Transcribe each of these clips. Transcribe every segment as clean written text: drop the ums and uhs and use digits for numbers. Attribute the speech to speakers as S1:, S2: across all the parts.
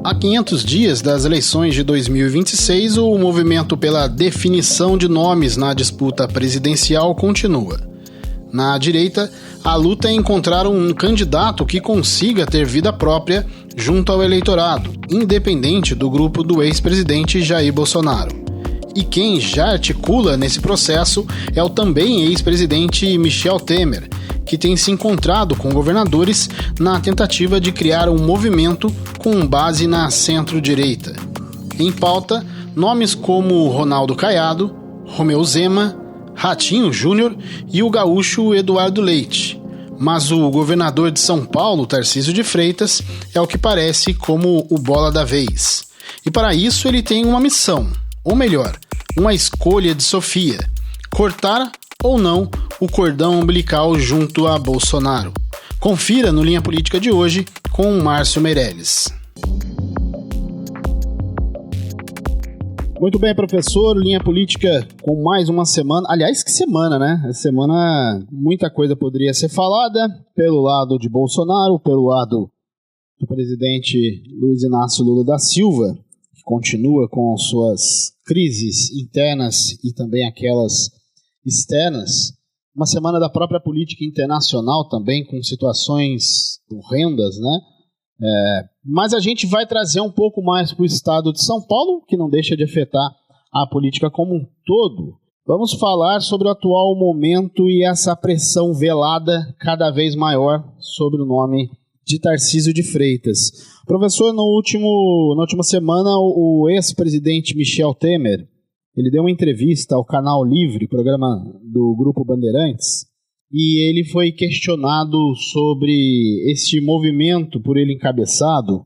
S1: Há 500 dias das eleições de 2026, o movimento pela definição de nomes na disputa presidencial continua. Na direita, a luta é encontrar um candidato que consiga ter vida própria junto ao eleitorado, independente do grupo do ex-presidente Jair Bolsonaro. E quem já articula nesse processo é o também ex-presidente Michel Temer, que tem se encontrado com governadores na tentativa de criar um movimento com base na centro-direita. Em pauta, nomes como Ronaldo Caiado, Romeu Zema, Ratinho Júnior e o gaúcho Eduardo Leite. Mas o governador de São Paulo, Tarcísio de Freitas, é o que parece como o bola da vez. E para isso ele tem uma missão, ou melhor, uma escolha de Sofia: cortar ou não o cordão umbilical junto a Bolsonaro. Confira no Linha Política de hoje com Márcio Meirelles. Muito bem, professor, Linha Política com mais uma semana. Aliás, que semana, né? Essa semana muita coisa poderia ser falada pelo lado de Bolsonaro, pelo lado do presidente Luiz Inácio Lula da Silva, que continua com suas crises internas e também aquelas externas. Uma semana da própria política internacional também, com situações horrendas, né? Mas a gente vai trazer um pouco mais para o estado de São Paulo, que não deixa de afetar a política como um todo. Vamos falar sobre o atual momento e essa pressão velada cada vez maior sobre o nome de Tarcísio de Freitas. Professor, na última semana, o ex-presidente Michel Temer, ele deu uma entrevista ao Canal Livre, programa do Grupo Bandeirantes, e ele foi questionado sobre este movimento por ele encabeçado,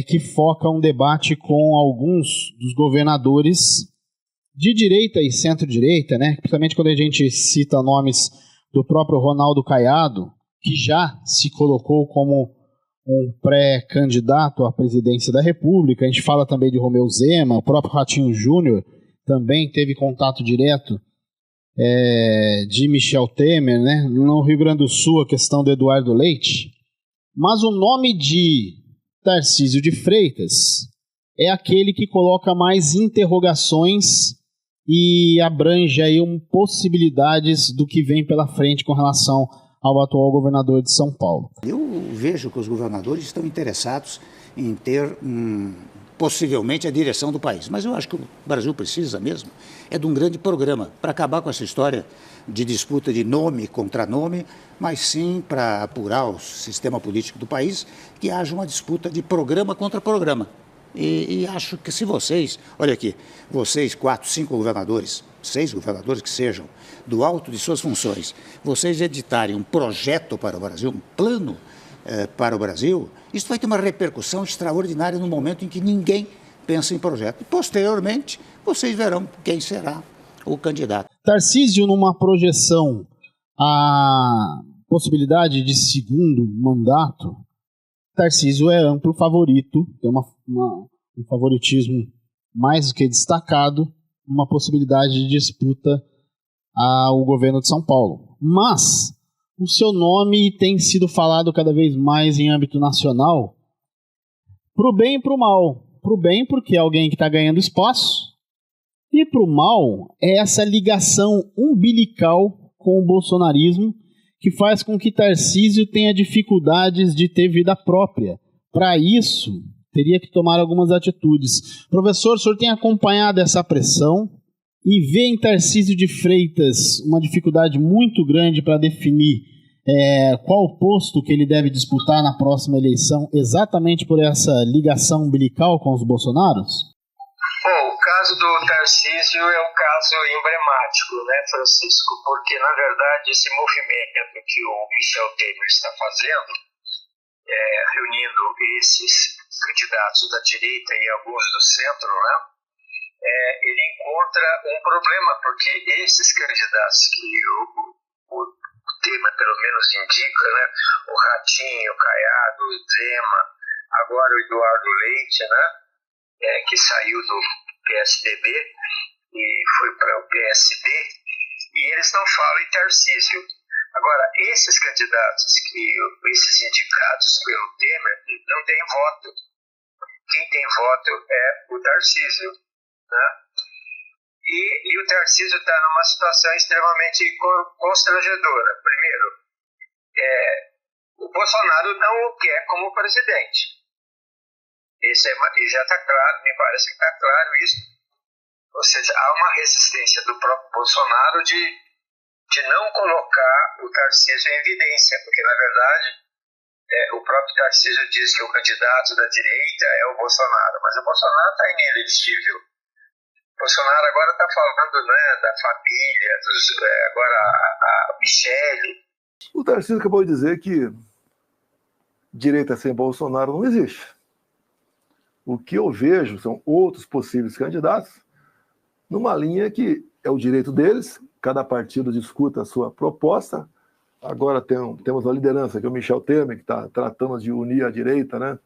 S1: que foca um debate com alguns dos governadores de direita e centro-direita, né? Principalmente quando a gente cita nomes do próprio Ronaldo Caiado, que já se colocou como um pré-candidato à presidência da República. A gente fala também de Romeu Zema, o próprio Ratinho Júnior também teve contato direto de Michel Temer, né? No Rio Grande do Sul, a questão do Eduardo Leite. Mas o nome de Tarcísio de Freitas é aquele que coloca mais interrogações e abrange aí possibilidades do que vem pela frente com relação ao atual governador de São Paulo.
S2: Eu vejo que os governadores estão interessados em ter possivelmente a direção do país. Mas eu acho que o Brasil precisa mesmo de um grande programa para acabar com essa história de disputa de nome contra nome, mas sim para apurar o sistema político do país, que haja uma disputa de programa contra programa. E acho que se vocês, olha aqui, vocês 4, 5 governadores, 6 governadores que sejam, do alto de suas funções, vocês editarem um projeto para o Brasil, um plano para o Brasil, isso vai ter uma repercussão extraordinária no momento em que ninguém pensa em projeto. E, posteriormente, vocês verão quem será o candidato.
S1: Tarcísio, numa projeção à possibilidade de segundo mandato, Tarcísio é amplo favorito, tem um favoritismo mais do que destacado, uma possibilidade de disputa ao governo de São Paulo. Mas o seu nome tem sido falado cada vez mais em âmbito nacional, para o bem e para o mal. Para o bem, porque é alguém que está ganhando espaço, e para o mal, é essa ligação umbilical com o bolsonarismo, que faz com que Tarcísio tenha dificuldades de ter vida própria. Para isso, teria que tomar algumas atitudes. Professor, o senhor tem acompanhado essa pressão e vê em Tarcísio de Freitas uma dificuldade muito grande para definir qual posto que ele deve disputar na próxima eleição, exatamente por essa ligação umbilical com os bolsonaros?
S3: Bom, o caso do Tarcísio é um caso emblemático, né, Francisco? Porque, na verdade, esse movimento que o Michel Temer está fazendo, reunindo esses candidatos da direita e alguns do centro, né, ele encontra um problema, porque esses candidatos que o Temer, pelo menos, indica, né, o Ratinho, o Caiado, o Zema, agora o Eduardo Leite, né, que saiu do PSDB e foi para o PSD, e eles não falam em Tarcísio. Agora, esses candidatos, esses indicados pelo Temer, não têm voto. quem tem voto é o Tarcísio, né? E o Tarcísio está numa situação extremamente constrangedora. Primeiro, o Bolsonaro não o quer como presidente. Isso já está claro, me parece que está claro isso. Ou seja, há uma resistência do próprio Bolsonaro de não colocar o Tarcísio em evidência, porque, na verdade, o próprio Tarcísio diz que o candidato da direita é o Bolsonaro, mas o Bolsonaro está inelegível. O Bolsonaro agora está falando, né, da família, agora a Michele.
S4: O Tarcísio acabou de dizer que direita sem Bolsonaro não existe. O que eu vejo são outros possíveis candidatos numa linha que é o direito deles, cada partido discuta a sua proposta. Agora temos uma liderança, que é o Michel Temer, que está tratando de unir a direita, né?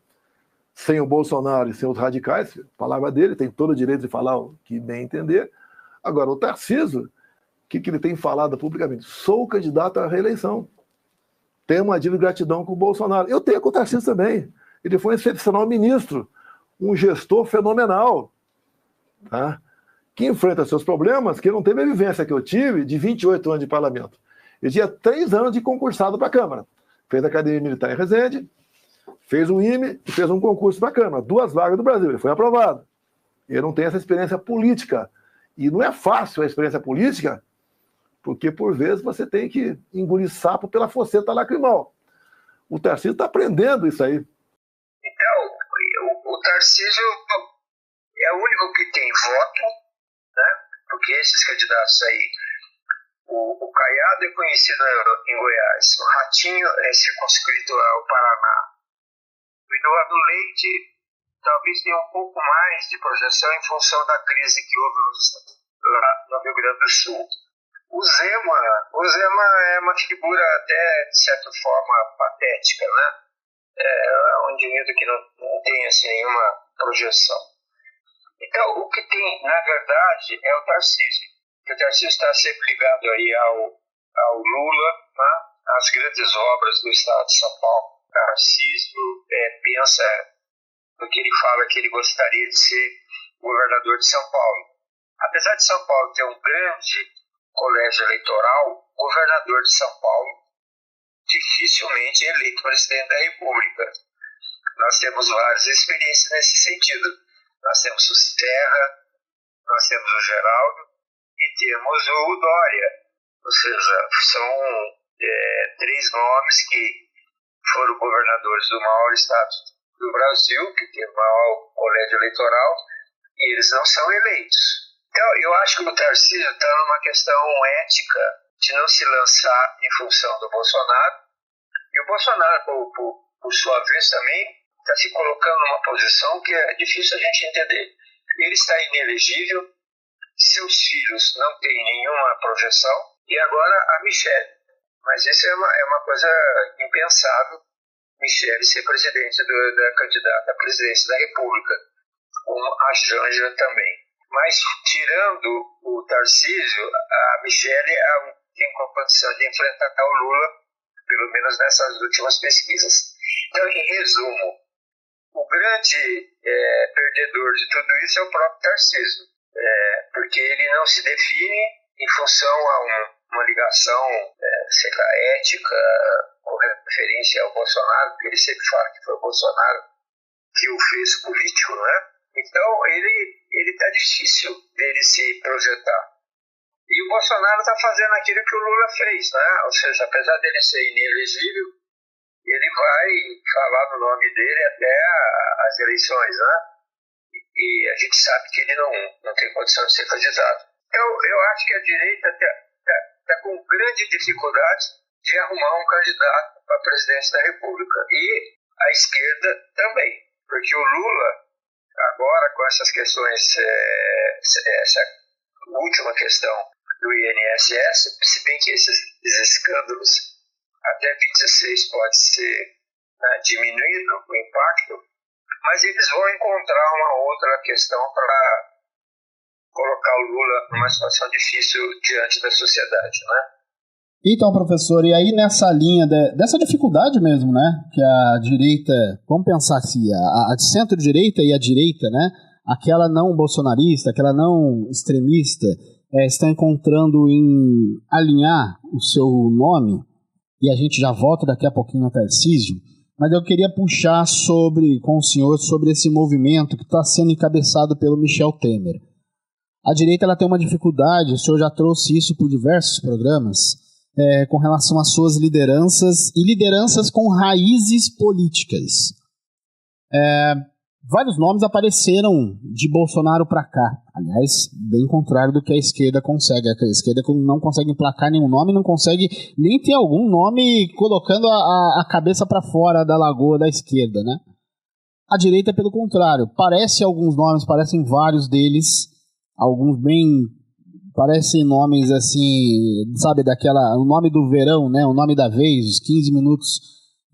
S4: Sem o Bolsonaro e sem os radicais, a palavra dele, tem todo o direito de falar o que bem entender. Agora, o Tarcísio, o que ele tem falado publicamente? Sou candidato à reeleição. Tenho uma dívida de gratidão com o Bolsonaro. Eu tenho com o Tarcísio também. Ele foi um excepcional ministro, um gestor fenomenal, tá? Que enfrenta seus problemas, que não teve a vivência que eu tive de 28 anos de parlamento. Ele tinha 3 anos de concursado para a Câmara. Fez a Academia Militar em Resende, fez o IME e fez um concurso para a Câmara. 2 vagas do Brasil. Ele foi aprovado. Ele não tem essa experiência política. E não é fácil a experiência política, porque, por vezes, você tem que engolir sapo pela foceta lacrimal. O Tarcísio está aprendendo isso aí.
S3: Então, o Tarcísio é o único que tem voto, né? Porque esses candidatos aí, o Caiado é conhecido em Goiás, o Ratinho é circunscrito ao Paraná, o Eduardo Leite talvez tenha um pouco mais de projeção em função da crise que houve lá no Rio Grande do Sul. O Zema é uma figura até, de certa forma, patética, né? É um indivíduo que não tem assim, nenhuma projeção. Então, o que tem, na verdade, é o Tarcísio. O Tarcísio está sempre ligado aí ao Lula, né? Às grandes obras do estado de São Paulo. O Tarcísio pensa no que ele fala que ele gostaria de ser governador de São Paulo. Apesar de São Paulo ter um grande colégio eleitoral, o governador de São Paulo dificilmente é eleito presidente da República. Nós temos várias experiências nesse sentido. Nós temos o Serra, nós temos o Geraldo e temos o Dória. Ou seja, são 3 nomes que foram governadores do maior estado do Brasil, que tem o maior colégio eleitoral, e eles não são eleitos. Então, eu acho que o Tarcísio está numa questão ética de não se lançar em função do Bolsonaro. E o Bolsonaro, por sua vez, também está se colocando numa posição que é difícil a gente entender. Ele está inelegível, seus filhos não têm nenhuma projeção, e agora a Michele. Mas isso é uma coisa impensável, Michele ser presidente da candidata à presidência da República, como a Janja também. Mas, tirando o Tarcísio, a Michele tem condição de enfrentar o Lula, pelo menos nessas últimas pesquisas. Então, em resumo, o grande perdedor de tudo isso é o próprio Tarcísio, porque ele não se define em função a uma ligação, ética, com referência ao Bolsonaro, porque ele sempre fala que foi o Bolsonaro que o fez político, né? Então, ele está difícil dele se projetar. E o Bolsonaro está fazendo aquilo que o Lula fez, né? Ou seja, apesar dele ser inelegível, ele vai falar no nome dele até as eleições, né? E a gente sabe que ele não tem condição de ser candidato. Eu acho que a direita está com grande dificuldade de arrumar um candidato para a presidência da República. E a esquerda também, porque o Lula, agora com essas questões, essa última questão do INSS, se bem que esses escândalos até 26 pode ser diminuído o impacto, mas eles vão encontrar uma outra questão para colocar o Lula numa situação difícil diante da sociedade, né?
S1: Então, professor, e aí nessa linha dessa dificuldade mesmo, né, que a direita, vamos pensar assim, a de centro-direita e a direita, né, aquela não bolsonarista, aquela não extremista, estão encontrando em alinhar o seu nome, e a gente já volta daqui a pouquinho ao Tarcísio, mas eu queria puxar com o senhor sobre esse movimento que está sendo encabeçado pelo Michel Temer. A direita ela tem uma dificuldade, o senhor já trouxe isso por diversos programas, com relação às suas lideranças, e lideranças com raízes políticas. Vários nomes apareceram de Bolsonaro para cá. Aliás, bem contrário do que a esquerda consegue. A esquerda não consegue emplacar nenhum nome, não consegue nem ter algum nome colocando a cabeça para fora da lagoa da esquerda, né? A direita, pelo contrário, alguns nomes, parecem vários deles, alguns parecem nomes assim, sabe, o nome do verão, né? O nome da vez, os 15 minutos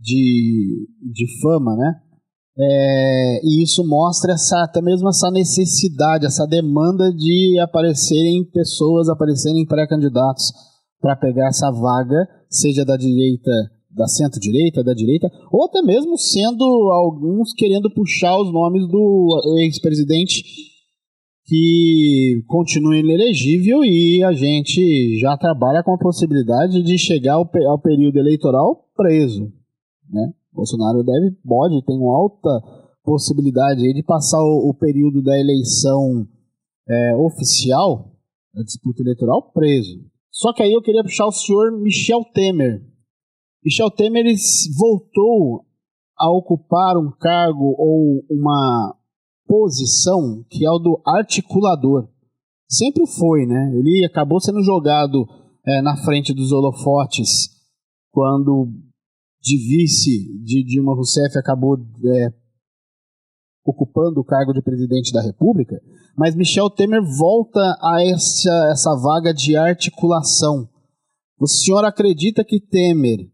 S1: de fama, né? E isso mostra até mesmo essa necessidade, essa demanda de aparecerem pré-candidatos para pegar essa vaga, seja da direita, da centro-direita, da direita, ou até mesmo sendo alguns querendo puxar os nomes do ex-presidente que continua inelegível, e a gente já trabalha com a possibilidade de chegar ao período eleitoral preso, né? Bolsonaro tem uma alta possibilidade aí de passar o período da eleição oficial, da disputa eleitoral, preso. Só que aí eu queria puxar o senhor Michel Temer. Michel Temer voltou a ocupar um cargo ou uma posição que é o do articulador. Sempre foi, né? Ele acabou sendo jogado na frente dos holofotes quando de vice de Dilma Rousseff acabou ocupando o cargo de presidente da República, mas Michel Temer volta a essa vaga de articulação. O senhor acredita que Temer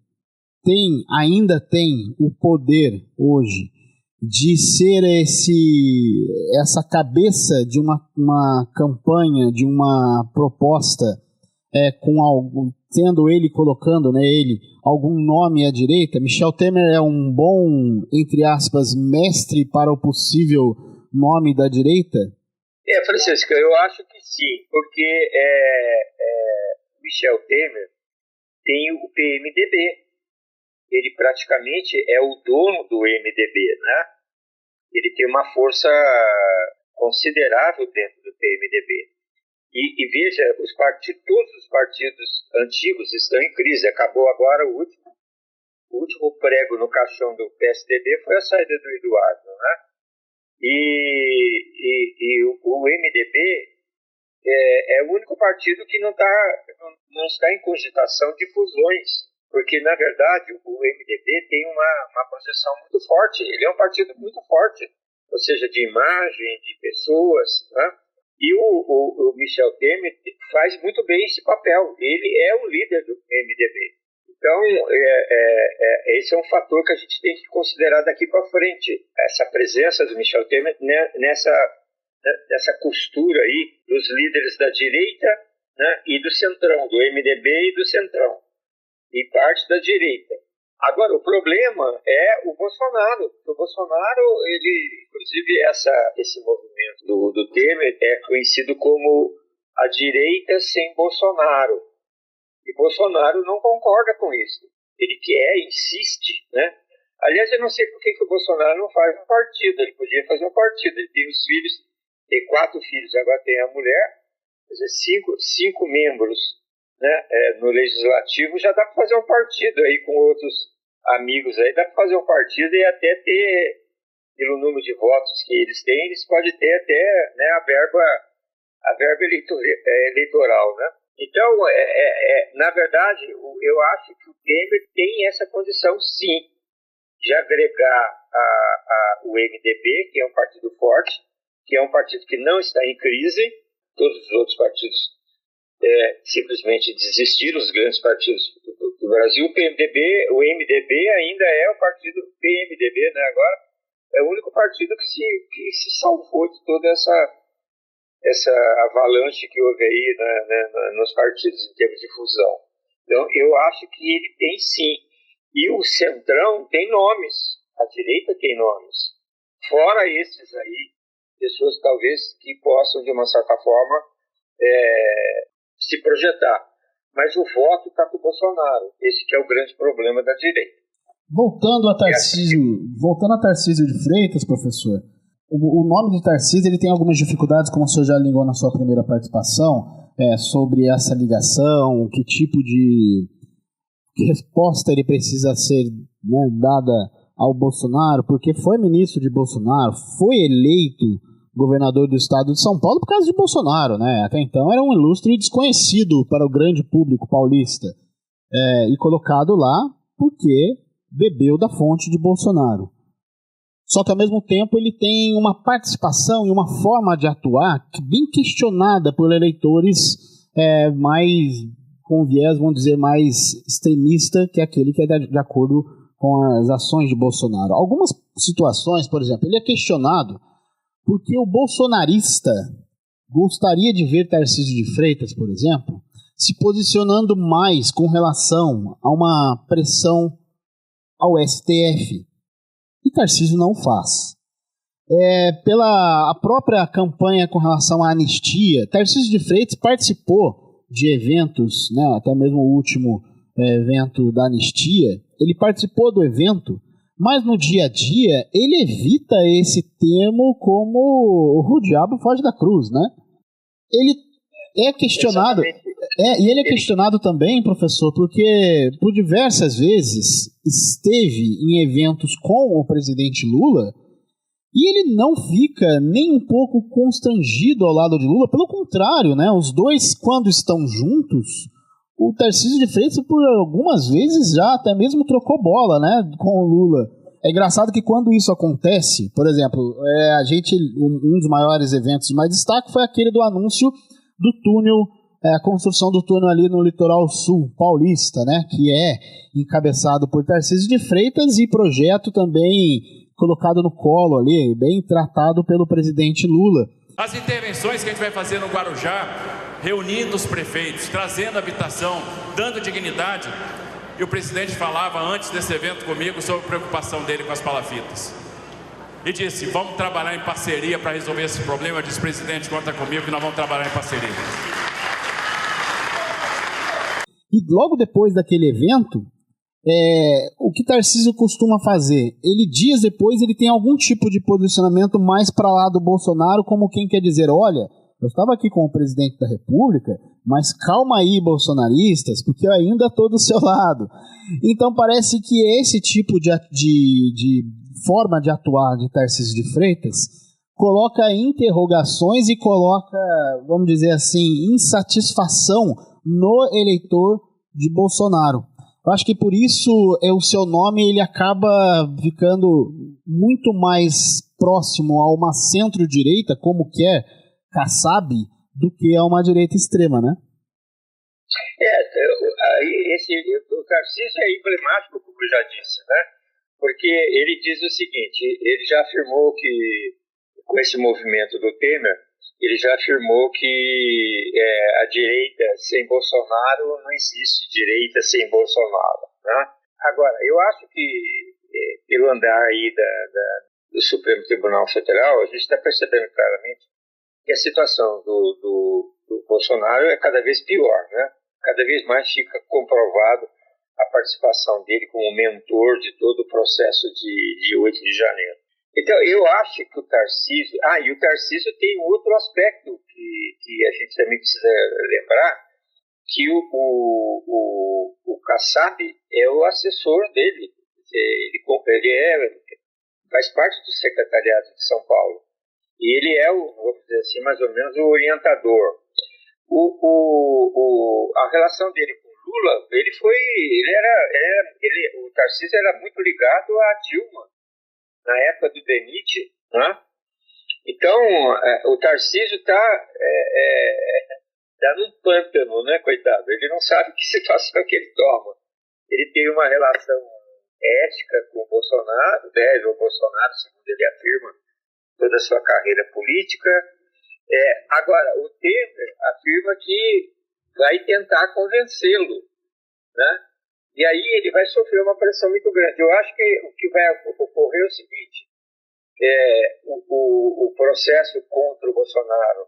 S1: ainda tem o poder hoje de ser essa cabeça de uma campanha, de uma proposta, tendo ele colocando, né, algum nome à direita? Michel Temer é um bom, entre aspas, mestre para o possível nome da direita?
S3: Francisco, eu acho que sim, porque Michel Temer tem o PMDB. Ele praticamente é o dono do MDB, né? Ele tem uma força considerável dentro do PMDB. E veja, todos os partidos antigos estão em crise. Acabou agora o último prego no caixão do PSDB foi a saída do Eduardo, né? E o MDB é o único partido que não está em cogitação de fusões, porque, na verdade, o MDB tem uma projeção muito forte. Ele é um partido muito forte, ou seja, de imagem, de pessoas, né? E o Michel Temer faz muito bem esse papel. Ele é o líder do MDB. Então, esse é um fator que a gente tem que considerar daqui para frente. Essa presença do Michel Temer nessa costura aí dos líderes da direita, né, e do centrão, do MDB e do centrão, e parte da direita. Agora, o problema é o Bolsonaro. O Bolsonaro, ele, inclusive, esse movimento do Temer é conhecido como a direita sem Bolsonaro. E Bolsonaro não concorda com isso. Ele insiste, né? Aliás, eu não sei por que o Bolsonaro não faz um partido. Ele podia fazer um partido. Ele tem os filhos, tem 4 filhos, agora tem a mulher, quer dizer, 5 membros, né, no Legislativo. Já dá para fazer um partido aí com outros amigos aí, dá para fazer um partido e até ter, pelo número de votos que eles têm, eles podem ter até, né, a verba eleitoral, né? Então, na verdade, eu acho que o Temer tem essa condição, sim, de agregar o MDB, que é um partido forte, que é um partido que não está em crise. Todos os outros partidos simplesmente desistiram, os grandes partidos do Brasil. O MDB ainda é o partido PMDB, né? Agora é o único partido que se salvou de toda essa avalanche que houve aí, né, nos partidos em termos de fusão. Então, eu acho que ele tem sim. E o Centrão tem nomes, a direita tem nomes. Fora esses aí, pessoas talvez que possam, de uma certa forma, se projetar. Mas o voto está com o Bolsonaro. Esse que é o grande problema da direita.
S1: Voltando a Tarcísio de Freitas, professor, o nome de Tarcísio ele tem algumas dificuldades, como o senhor já ligou na sua primeira participação, sobre essa ligação, que tipo de resposta ele precisa ser, né, dada ao Bolsonaro, porque foi ministro de Bolsonaro, foi eleito governador do estado de São Paulo por causa de Bolsonaro, né? Até então era um ilustre desconhecido para o grande público paulista, e colocado lá porque bebeu da fonte de Bolsonaro. Só que ao mesmo tempo ele tem uma participação e uma forma de atuar bem questionada por eleitores mais com viés, vamos dizer, mais extremista que aquele que é de acordo com as ações de Bolsonaro. Algumas situações, por exemplo, ele é questionado porque o bolsonarista gostaria de ver Tarcísio de Freitas, por exemplo, se posicionando mais com relação a uma pressão ao STF. E Tarcísio não faz. Pela a própria campanha com relação à anistia, Tarcísio de Freitas participou de eventos, né, até mesmo o último evento da anistia, ele participou do evento, mas no dia a dia ele evita esse termo como o diabo foge da cruz, né? Ele é questionado, e ele é questionado também, professor, porque por diversas vezes esteve em eventos com o presidente Lula e ele não fica nem um pouco constrangido ao lado de Lula, pelo contrário, né? Os dois, quando estão juntos, o Tarcísio de Freitas, por algumas vezes, já até mesmo trocou bola, né, com o Lula. É engraçado que quando isso acontece, por exemplo, um dos maiores eventos de mais destaque foi aquele do anúncio do túnel, a construção do túnel ali no litoral sul paulista, né, que é encabeçado por Tarcísio de Freitas e projeto também colocado no colo ali, bem tratado pelo presidente Lula.
S5: As intervenções que a gente vai fazer no Guarujá, reunindo os prefeitos, trazendo habitação, dando dignidade. E o presidente falava antes desse evento comigo sobre a preocupação dele com as palafitas. E disse, vamos trabalhar em parceria para resolver esse problema. Eu disse, presidente, conta comigo que nós vamos trabalhar em parceria.
S1: E logo depois daquele evento, o que Tarcísio costuma fazer? Ele, dias depois, ele tem algum tipo de posicionamento mais para lá do Bolsonaro, como quem quer dizer, olha, eu estava aqui com o presidente da República, mas calma aí, bolsonaristas, porque eu ainda estou do seu lado. Então parece que esse tipo de forma de atuar de Tarcísio de Freitas coloca interrogações e coloca, vamos dizer assim, insatisfação no eleitor de Bolsonaro. Eu acho que por isso o seu nome ele acaba ficando muito mais próximo a uma centro-direita, como quer Kassab, do que a uma direita extrema, né?
S3: O Tarcísio é emblemático, como eu já disse, né? Porque ele diz o seguinte, ele já afirmou que, com esse movimento do Temer, ele já afirmou que a direita sem Bolsonaro não existe direita sem Bolsonaro, né? Agora, eu acho que pelo andar aí do Supremo Tribunal Federal, a gente está percebendo claramente que a situação do Bolsonaro é cada vez pior, né? Cada vez mais fica comprovado a participação dele como mentor de todo o processo de 8 de janeiro. Então, eu acho que o Tarcísio... e o Tarcísio tem outro aspecto que a gente também precisa lembrar, que o Kassab é o assessor dele. Ele faz parte do secretariado de São Paulo. E ele é, vamos dizer assim, mais ou menos o orientador. A relação dele com o Lula, o Tarcísio era muito ligado a Dilma, na época do DENIT, né? Então, o Tarcísio está num pântano, né, coitado? Ele não sabe que situação que ele toma. Ele tem uma relação ética com o Bolsonaro, deve o Bolsonaro, segundo ele afirma, toda a sua carreira política. Agora, o Temer afirma que vai tentar convencê-lo né? E aí ele vai sofrer uma pressão muito grande. Eu acho que o que vai ocorrer é o seguinte, o processo contra o Bolsonaro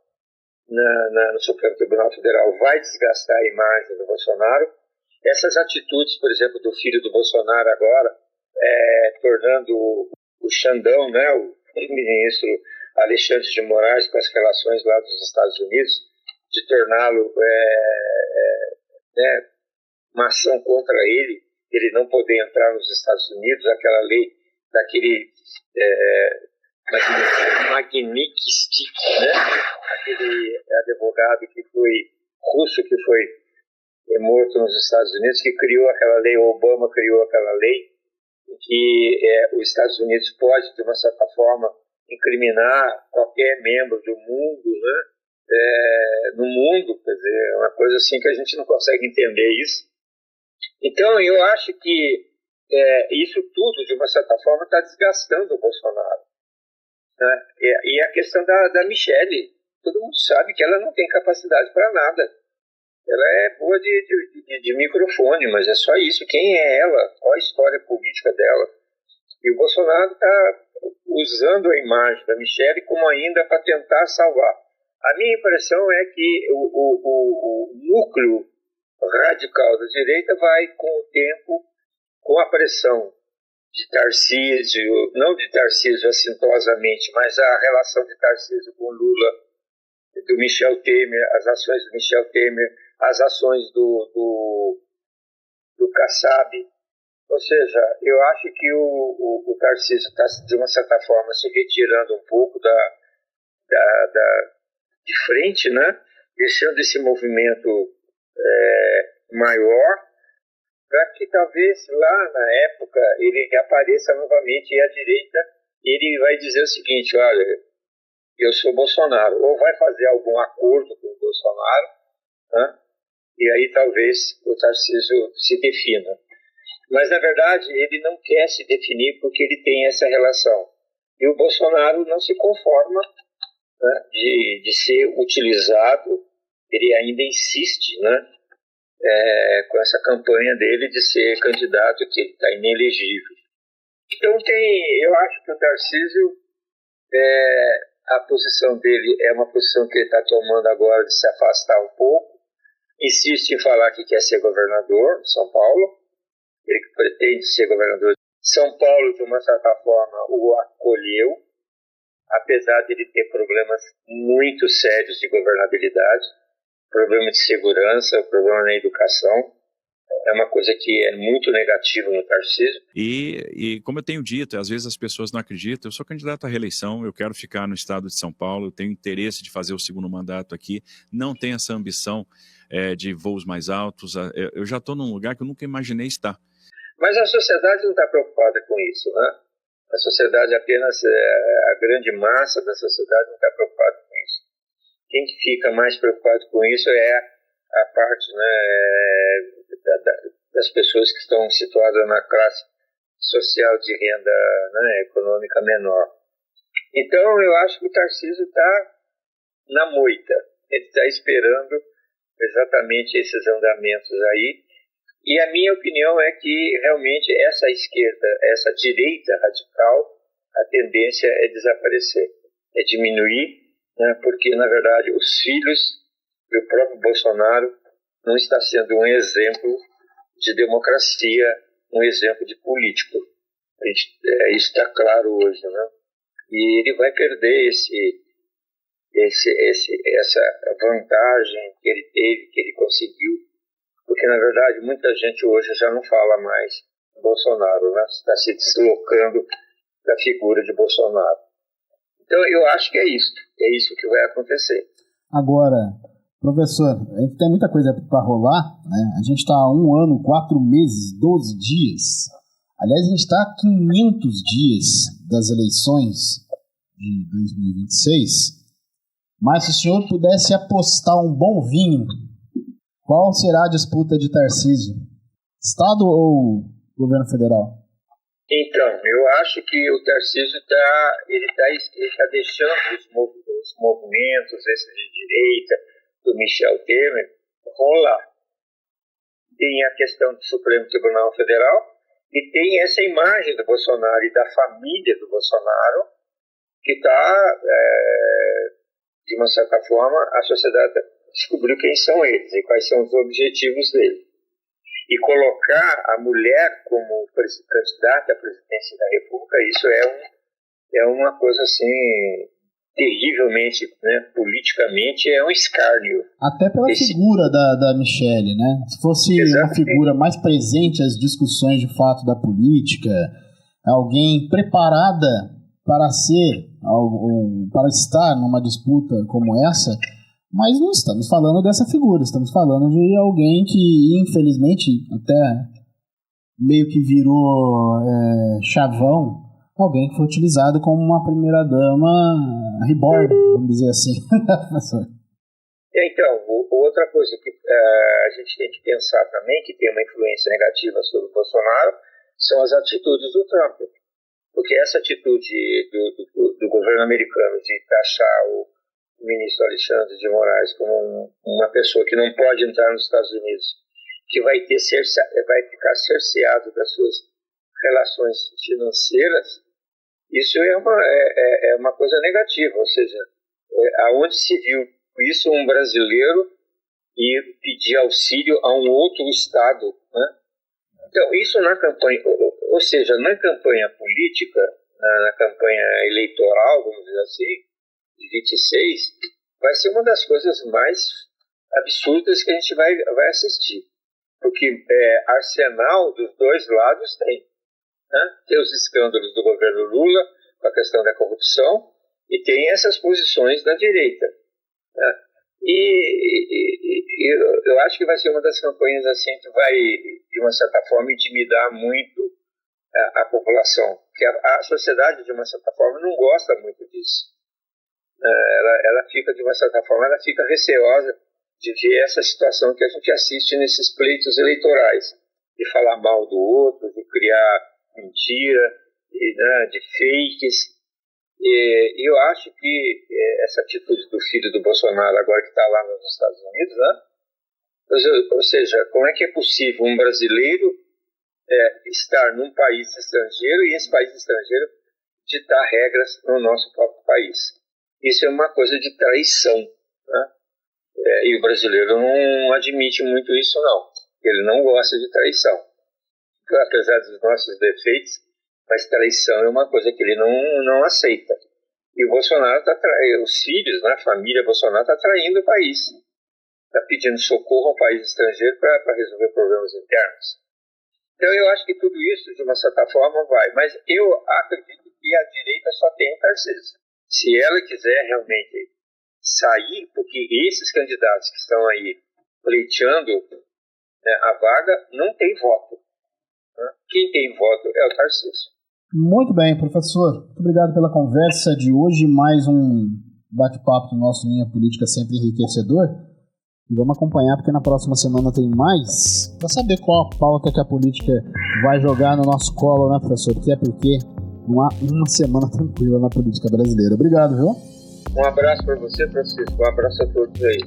S3: no Supremo Tribunal Federal vai desgastar a imagem do Bolsonaro. Essas atitudes, por exemplo, do filho do Bolsonaro agora, tornando o Xandão, né, o ministro Alexandre de Moraes, com as relações lá dos Estados Unidos, de torná-lo uma ação contra ele não poder entrar nos Estados Unidos, aquela lei daquele Magnitsky, né? Aquele advogado russo que foi morto nos Estados Unidos, que criou aquela lei, o Obama criou aquela lei, em que os Estados Unidos pode, de uma certa forma, incriminar qualquer membro do mundo, né? No mundo, quer dizer, é uma coisa assim que a gente não consegue entender isso. Então, eu acho que isso tudo, de uma certa forma, está desgastando o Bolsonaro, né? E a questão da Michelle, todo mundo sabe que ela não tem capacidade para nada. Ela é boa de microfone, mas é só isso. Quem é ela? Qual a história política dela? E o Bolsonaro está usando a imagem da Michelle como ainda para tentar salvar. A minha impressão é que o núcleo radical da direita vai, com o tempo, com a pressão de Tarcísio, não de Tarcísio assintosamente, mas a relação de Tarcísio com Lula, do Michel Temer, as ações do Michel Temer, as ações do Kassab. Ou seja, eu acho que o Tarcísio está, de uma certa forma, se retirando um pouco de frente, né? Deixando esse movimento maior, para que talvez lá na época ele reapareça novamente e a direita, ele vai dizer o seguinte, olha, eu sou Bolsonaro, ou vai fazer algum acordo com o Bolsonaro, né? E aí talvez o Tarcísio se defina. Mas, na verdade, ele não quer se definir porque ele tem essa relação. E o Bolsonaro não se conforma, né, de ser utilizado, ele ainda insiste, né, com essa campanha dele de ser candidato que está inelegível. Então, eu acho que o Tarcísio, a posição dele é uma posição que ele está tomando agora de se afastar um pouco, insiste em falar que quer ser governador de São Paulo, ele pretende ser governador. São Paulo, de uma certa forma, o acolheu, apesar de ele ter problemas muito sérios de governabilidade, problema de segurança, problema na educação. É uma coisa que é muito negativa no Tarcísio.
S6: E como eu tenho dito, às vezes as pessoas não acreditam, eu sou candidato à reeleição, eu quero ficar no estado de São Paulo, eu tenho interesse de fazer o segundo mandato aqui, não tenho essa ambição de voos mais altos, eu já estou num lugar que eu nunca imaginei estar.
S3: Mas a sociedade não está preocupada com isso, né? A sociedade apenas, a grande massa da sociedade não está preocupada com isso. Quem fica mais preocupado com isso é a parte, né, das pessoas que estão situadas na classe social de renda, né, econômica menor. Então, eu acho que o Tarcísio está na moita. Ele está esperando exatamente esses andamentos aí. E a minha opinião é que realmente essa esquerda, essa direita radical, a tendência é desaparecer, é diminuir, né, porque, na verdade, os filhos do próprio Bolsonaro não está sendo um exemplo de democracia, um exemplo de político. Isso está claro hoje, né? E ele vai perder essa vantagem que ele teve, que ele conseguiu, porque, na verdade, muita gente hoje já não fala mais Bolsonaro, né? Está se deslocando da figura de Bolsonaro. Então, eu acho que é isso que vai acontecer.
S1: Agora, professor, a gente tem muita coisa para rolar, né? A gente está há 1 ano, 4 meses, 12 dias. Aliás, a gente está há 500 dias das eleições de 2026. Mas se o senhor pudesse apostar um bom vinho, qual será a disputa de Tarcísio? Estado ou governo federal?
S3: Então, eu acho que o Tarcísio está deixando os movimentos, esses de direita, do Michel Temer, rolar. tem a questão do Supremo Tribunal Federal e tem essa imagem do Bolsonaro e da família do Bolsonaro que está, de uma certa forma, a sociedade descobriu quem são eles e quais são os objetivos dele. E colocar a mulher como candidata à presidência da República, isso é uma coisa assim, terrivelmente, né, politicamente, é um escárnio.
S1: Até pela figura da Michelle, né? Se fosse uma figura mais presente às discussões de fato da política, alguém preparada para estar numa disputa como essa, mas não estamos falando dessa figura, estamos falando de alguém que, infelizmente, até meio que virou chavão, alguém que foi utilizado como uma primeira-dama reborn, vamos dizer assim.
S3: Então, outra coisa que a gente tem que pensar também, que tem uma influência negativa sobre o Bolsonaro, são as atitudes do Trump. Porque essa atitude do governo americano de taxar o ministro Alexandre de Moraes como uma pessoa que não pode entrar nos Estados Unidos, que vai ficar cerceado das suas relações financeiras, isso é uma coisa negativa. Ou seja, aonde se viu isso, um brasileiro ir pedir auxílio a um outro estado, né? Então, isso na campanha, ou seja, na campanha política, na campanha eleitoral, vamos dizer assim, de 26, vai ser uma das coisas mais absurdas que a gente vai assistir. Porque arsenal dos dois lados tem. Né? Tem os escândalos do governo Lula, com a questão da corrupção, e tem essas posições da direita. Né? E eu acho que vai ser uma das campanhas assim que vai, de uma certa forma, intimidar muito a população. Porque a sociedade, de uma certa forma, não gosta muito disso. Ela fica, de uma certa forma, ela fica receosa de ver essa situação que a gente assiste nesses pleitos eleitorais, de falar mal do outro, de criar mentira, de fakes. E eu acho que essa atitude do filho do Bolsonaro, agora que está lá nos Estados Unidos, né? Ou seja, como é que é possível um brasileiro estar num país estrangeiro e esse país estrangeiro ditar regras no nosso próprio país? Isso é uma coisa de traição, né? E o brasileiro não admite muito isso, não. Ele não gosta de traição. Apesar dos nossos defeitos, mas traição é uma coisa que ele não aceita. E o Bolsonaro os filhos, né, a família Bolsonaro está traindo o país. Está pedindo socorro ao país estrangeiro para resolver problemas internos. Então eu acho que tudo isso, de uma certa forma, vai. Mas eu acredito que a direita só tem o Tarcísio. Se ela quiser realmente sair, porque esses candidatos que estão aí pleiteando a vaga não tem voto. Né? Quem tem voto é o Tarcísio.
S1: Muito bem, professor. Muito obrigado pela conversa de hoje. Mais um bate-papo do nosso Linha Política, sempre enriquecedor. E vamos acompanhar, porque na próxima semana tem mais, para saber qual a pauta que a política vai jogar no nosso colo, né, professor? Porque não há uma semana tranquila na política brasileira. Obrigado, viu?
S3: Um abraço para você, Francisco. Um abraço a todos aí.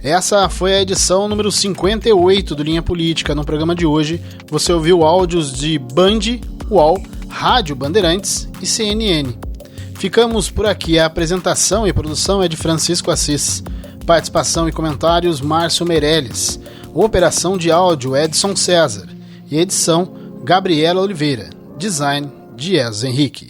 S1: Essa foi a edição número 58 do Linha Política. No programa de hoje, você ouviu áudios de Band, UOL, Rádio Bandeirantes e CNN. Ficamos por aqui. A apresentação e produção é de Francisco Assis. Participação e comentários, Márcio Meirelles. Operação de áudio, Edson César. E edição, Gabriela Oliveira. Design, Dias Henrique.